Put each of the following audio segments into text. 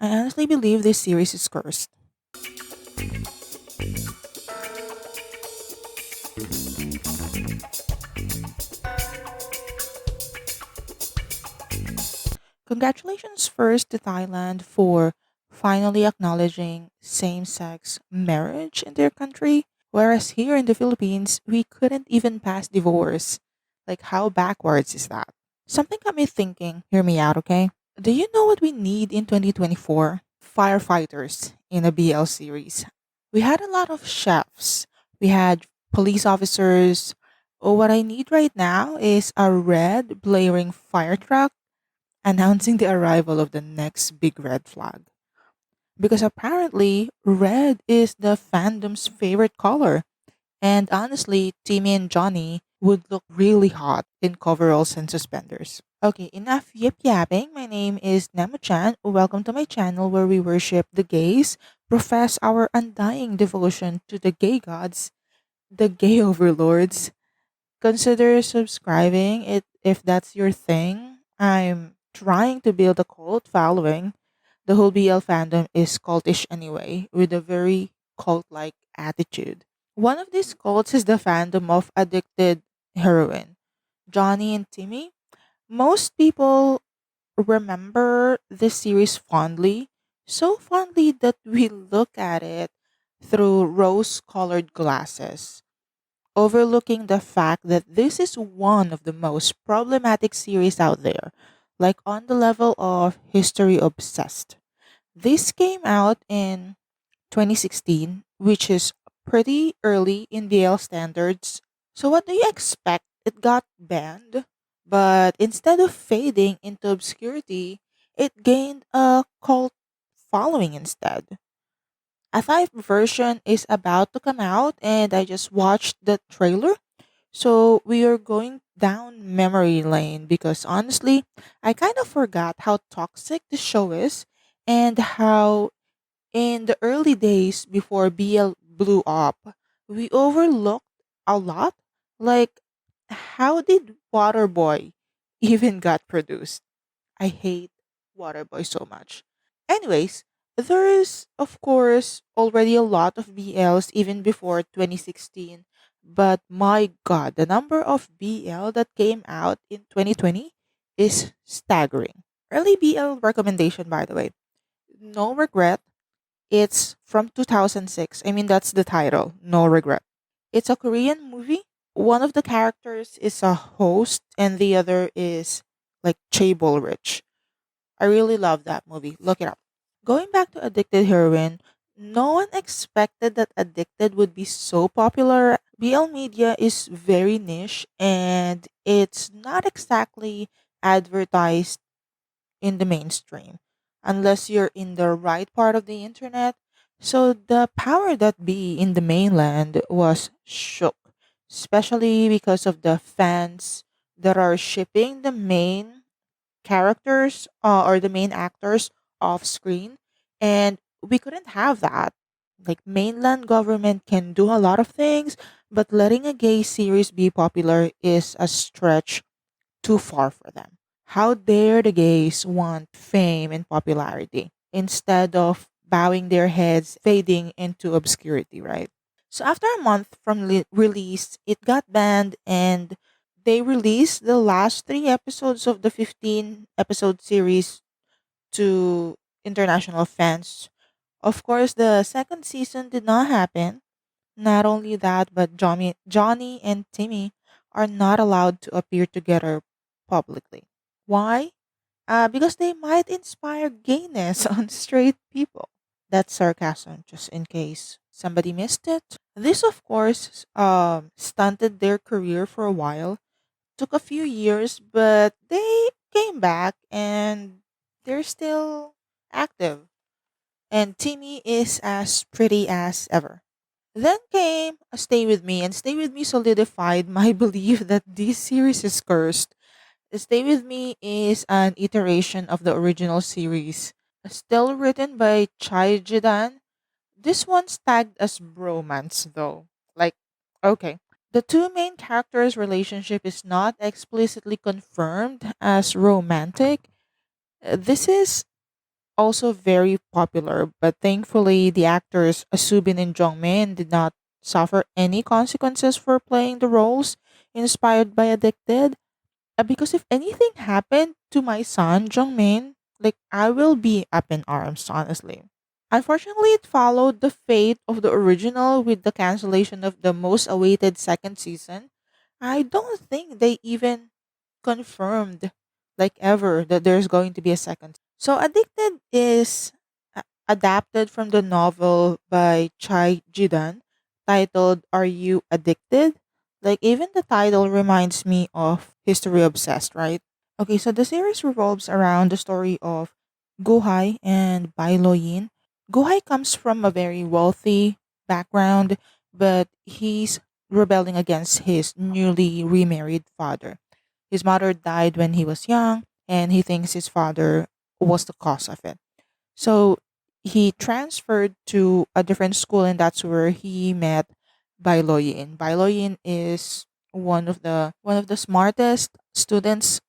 I honestly believe this series is cursed. Congratulations first to Thailand for finally acknowledging same sex marriage in their country, whereas here in the Philippines, we couldn't even pass divorce. Like, how backwards is that? Something got me thinking, hear me out, okay? Do you know what we need in 2024? Firefighters in a BL series. We had a lot of chefs, we had police officers. Oh, what I need right now is a red blaring fire truck announcing the arrival of the next big red flag. Because apparently, red is the fandom's favorite color. And honestly, Timmy and Johnny would look really hot in coveralls and suspenders. Okay, enough yip yapping. My name is Nemu-chan. Welcome to my channel where we worship the gays, profess our undying devotion to the gay gods, the gay overlords. Consider subscribing it if that's your thing. I'm trying to build a cult following. The whole BL fandom is cultish anyway, with a very cult-like attitude. One of these cults is the fandom of addicted heroin. Johnny and Timmy. Most people remember this series fondly, so fondly that we look at it through rose-colored glasses, overlooking the fact that this is one of the most problematic series out there, like on the level of history obsessed. This came out in 2016, which is pretty early in BL standards. So, what do you expect? It got banned, but instead of fading into obscurity, it gained a cult following instead. A live version is about to come out, and I just watched the trailer. So we are going down memory lane because honestly, I kind of forgot how toxic the show is and how in the early days before BL blew up, we overlooked a lot. Like, how did Waterboy even got produced? I hate Waterboy so much. Anyways, there is, of course, already a lot of BLs even before 2016. But my god, the number of BL that came out in 2020 is staggering. Early BL recommendation, by the way. No Regret. It's from 2006. I mean, that's the title. No Regret. It's a Korean movie. One of the characters is a host, and the other is like Chaebol Rich. I really love that movie. Look it up. Going back to Addicted Heroin, no one expected that Addicted would be so popular. BL media is very niche and it's not exactly advertised in the mainstream unless you're in the right part of the internet. So the power that be in the mainland was shook, especially because of the fans that are shipping the main characters or the main actors off screen, and we couldn't have that. Like, mainland government can do a lot of things, but letting a gay series be popular is a stretch too far for them. How dare the gays want fame and popularity instead of bowing their heads, fading into obscurity, right? So after a month from release, it got banned and they released the last 3 episodes of the 15 episode series to international fans. Of course, the second season did not happen. Not only that, but Johnny and Timmy are not allowed to appear together publicly. Why? Because they might inspire gayness on straight people. That's sarcasm, just in case somebody missed it. This, of course, stunted their career for a while. Took a few years, but they came back and they're still active. And Timmy is as pretty as ever. Then came a Stay With Me, and Stay With Me solidified my belief that this series is cursed. Stay With Me is an iteration of the original series, still written by Chai Jidan. This one's tagged as bromance, though. Like, okay. The two main characters' relationship is not explicitly confirmed as romantic. This is also very popular, but thankfully the actors Asubin and Jongmin did not suffer any consequences for playing the roles inspired by Addicted. Because if anything happened to my son Jongmin, like I will be up in arms, honestly. Unfortunately, it followed the fate of the original with the cancellation of the most awaited second season. I don't think they even confirmed, like ever, that there's going to be a second. So, Addicted is adapted from the novel by Chai Jidan titled Are You Addicted? Like, even the title reminds me of History Obsessed, right? Okay, so the series revolves around the story of Guhai and Bailoyin. Guhai comes from a very wealthy background, but he's rebelling against his newly remarried father. His mother died when he was young, and he thinks his father was the cause of it. So he transferred to a different school, and that's where he met Bailoyin. Bailoyin is one of the smartest students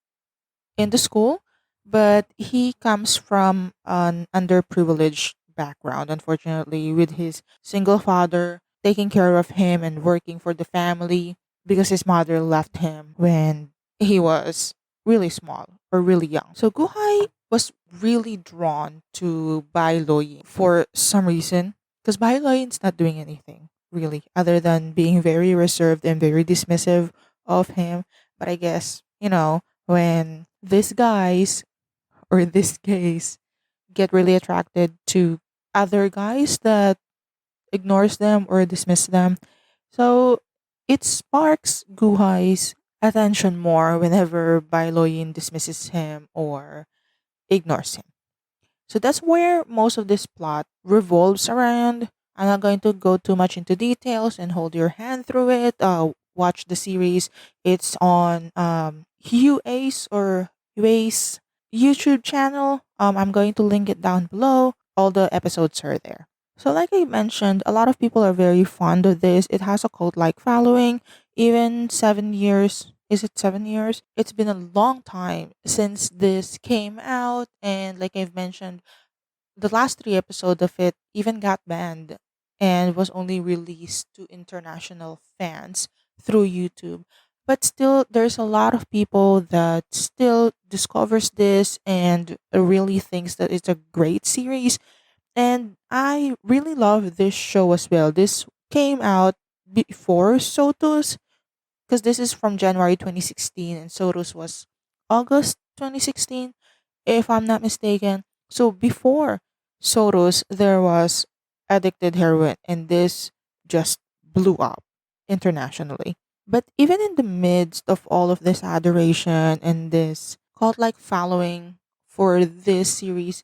in the school, but he comes from an underprivileged background, unfortunately, with his single father taking care of him and working for the family because his mother left him when he was really small or really young. So Guhai was really drawn to Bai Loyin for some reason because Bai Loyin's not doing anything really other than being very reserved and very dismissive of him. But I guess, when these guys or these gays get really attracted to other guys that ignores them or dismiss them. So it sparks Guhai's attention more whenever Bailoyin dismisses him or ignores him. So that's where most of this plot revolves around. I'm not going to go too much into details and hold your hand through it. Watch the series. It's on Huace YouTube channel. I'm going to link it down below. All the episodes are there. So, like I mentioned, a lot of people are very fond of this. It has a cult like following. Even 7 years. Is it 7 years? It's been a long time since this came out. And, like I've mentioned, the last three episodes of it even got banned and was only released to international fans through YouTube. But still, there's a lot of people that still discovers this and really thinks that it's a great series. And I really love this show as well. This came out before Sotos because this is from January 2016 and Sotos was August 2016, if I'm not mistaken. So before Soros, there was Addicted Heroin, and this just blew up internationally. But even in the midst of all of this adoration and this cult like following for this series,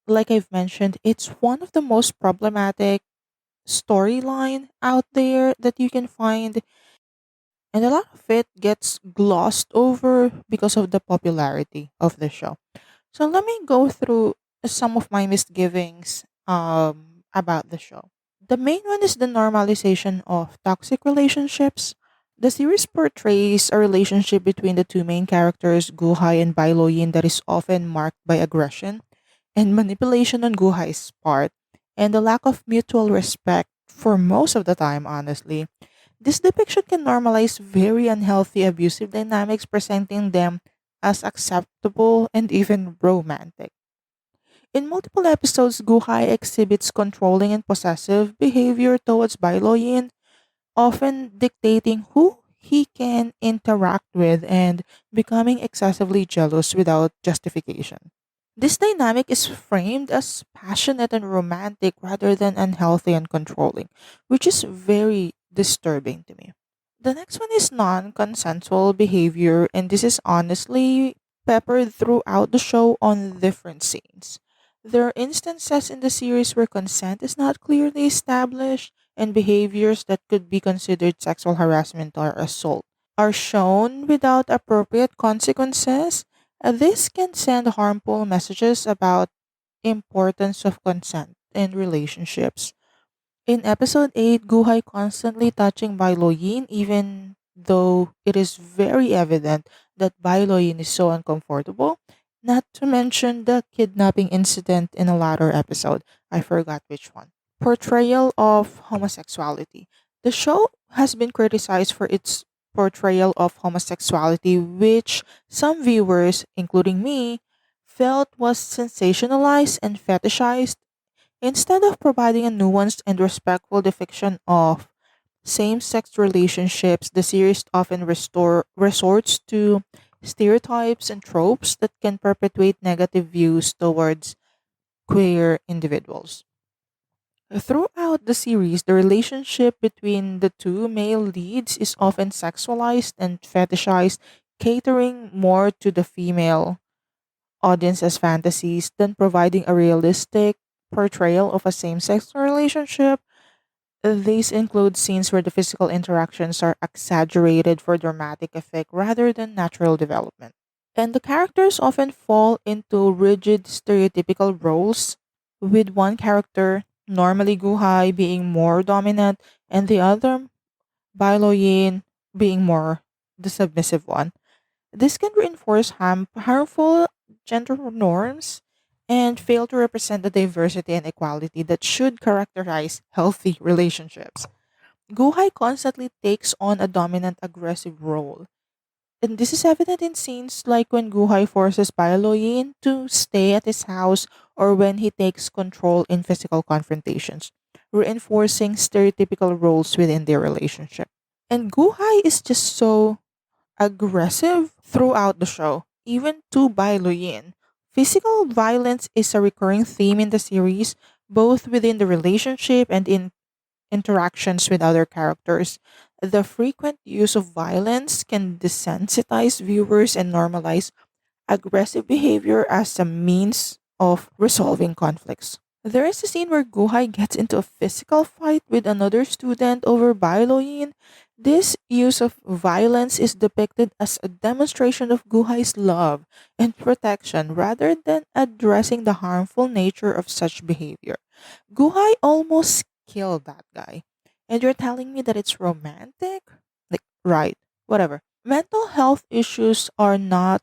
like I've mentioned, it's one of the most problematic storyline out there that you can find, and a lot of it gets glossed over because of the popularity of the show. So let me go through some of my misgivings about the show. The main one is the normalization of toxic relationships. The series portrays a relationship between the two main characters, Guhai and Bailoyin, that is often marked by aggression and manipulation on Guhai's part, and the lack of mutual respect for most of the time, honestly. This depiction can normalize very unhealthy abusive dynamics, presenting them as acceptable and even romantic. In multiple episodes, Guhai exhibits controlling and possessive behavior towards Bailoyin, often dictating who he can interact with and becoming excessively jealous without justification. This dynamic is framed as passionate and romantic rather than unhealthy and controlling, which is very disturbing to me. The next one is non consensual behavior, and this is honestly peppered throughout the show on different scenes. There are instances in the series where consent is not clearly established, and behaviors that could be considered sexual harassment or assault are shown without appropriate consequences. This can send harmful messages about importance of consent in relationships. In episode 8, Guhai constantly touching Bailoyin even though it is very evident that Bailoyin is so uncomfortable. Not to mention the kidnapping incident in a latter episode. I forgot which one. Portrayal of homosexuality. The show has been criticized for its portrayal of homosexuality, which some viewers, including me, felt was sensationalized and fetishized. Instead of providing a nuanced and respectful depiction of same sex relationships, the series often resorts to stereotypes and tropes that can perpetuate negative views towards queer individuals. Throughout the series, the relationship between the two male leads is often sexualized and fetishized, catering more to the female audience's fantasies than providing a realistic portrayal of a same sex relationship. These include scenes where the physical interactions are exaggerated for dramatic effect rather than natural development. And the characters often fall into rigid stereotypical roles, with one character, normally Guhai, being more dominant and the other, Bailoyin, being more the submissive one. This can reinforce harmful gender norms and fail to represent the diversity and equality that should characterize healthy relationships. Guhai constantly takes on a dominant aggressive role. And this is evident in scenes like when Guhai forces Bailoyin to stay at his house or when he takes control in physical confrontations, reinforcing stereotypical roles within their relationship. And Guhai is just so aggressive throughout the show, even to Bailoyin. Physical violence is a recurring theme in the series, both within the relationship and in interactions with other characters. The frequent use of violence can desensitize viewers and normalize aggressive behavior as a means of resolving conflicts. There is a scene where Guhai gets into a physical fight with another student over Bailoyin. This use of violence is depicted as a demonstration of Guhai's love and protection rather than addressing the harmful nature of such behavior. Guhai almost killed that guy. And you're telling me that it's romantic? Like, right, whatever. Mental health issues are not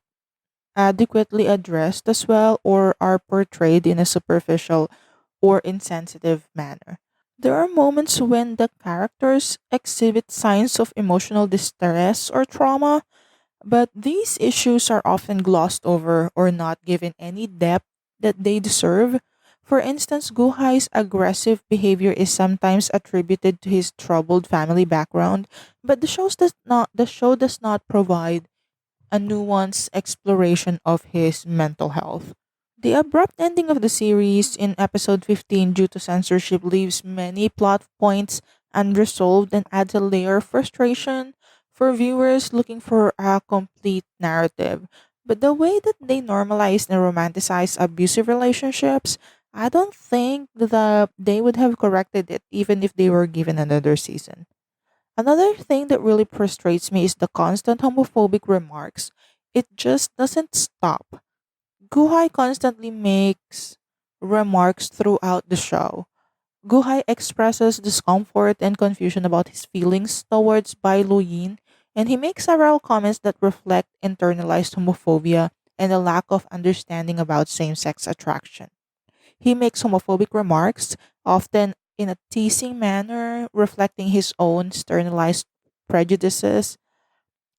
adequately addressed as well or are portrayed in a superficial or insensitive manner. There are moments when the characters exhibit signs of emotional distress or trauma, but these issues are often glossed over or not given any depth that they deserve. For instance, Guhai's aggressive behavior is sometimes attributed to his troubled family background, but the show does not provide a nuanced exploration of his mental health. The abrupt ending of the series in episode 15 due to censorship leaves many plot points unresolved and adds a layer of frustration for viewers looking for a complete narrative. But the way that they normalize and romanticize abusive relationships, I don't think that they would have corrected it even if they were given another season. Another thing that really frustrates me is the constant homophobic remarks. It just doesn't stop. Guhai constantly makes remarks throughout the show. Guhai expresses discomfort and confusion about his feelings towards Bai Luyin, and he makes several comments that reflect internalized homophobia and a lack of understanding about same sex attraction. He makes homophobic remarks, often in a teasing manner, reflecting his own externalized prejudices.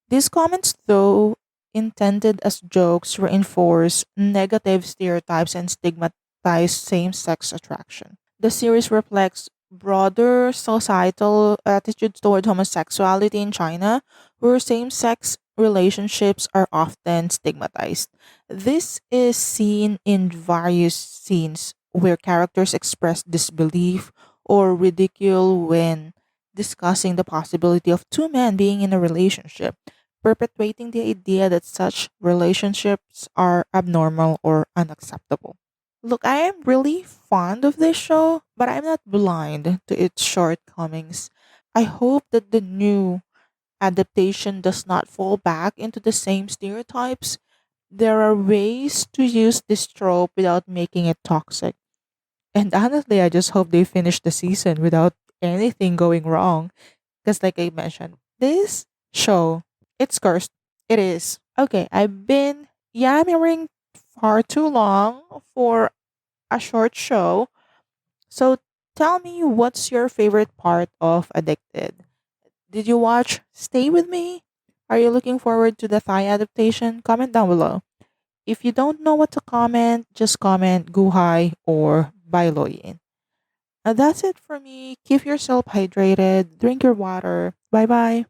These comments, though intended as jokes, reinforce negative stereotypes and stigmatize same sex attraction. The series reflects broader societal attitudes toward homosexuality in China, where same sex relationships are often stigmatized. This is seen in various scenes where characters express disbelief or ridicule when discussing the possibility of two men being in a relationship, perpetuating the idea that such relationships are abnormal or unacceptable. Look, I am really fond of this show, but I'm not blind to its shortcomings. I hope that the new adaptation does not fall back into the same stereotypes. There are ways to use this trope without making it toxic. And honestly, I just hope they finish the season without anything going wrong. Because, like I mentioned, this show, it's cursed. It is. Okay, I've been yammering far too long for a short show. So tell me, what's your favorite part of Addicted? Did you watch Stay With Me? Are you looking forward to the Thai adaptation? Comment down below. If you don't know what to comment, just comment Guhai or Bailoyin. That's it for me. Keep yourself hydrated, drink your water. Bye bye.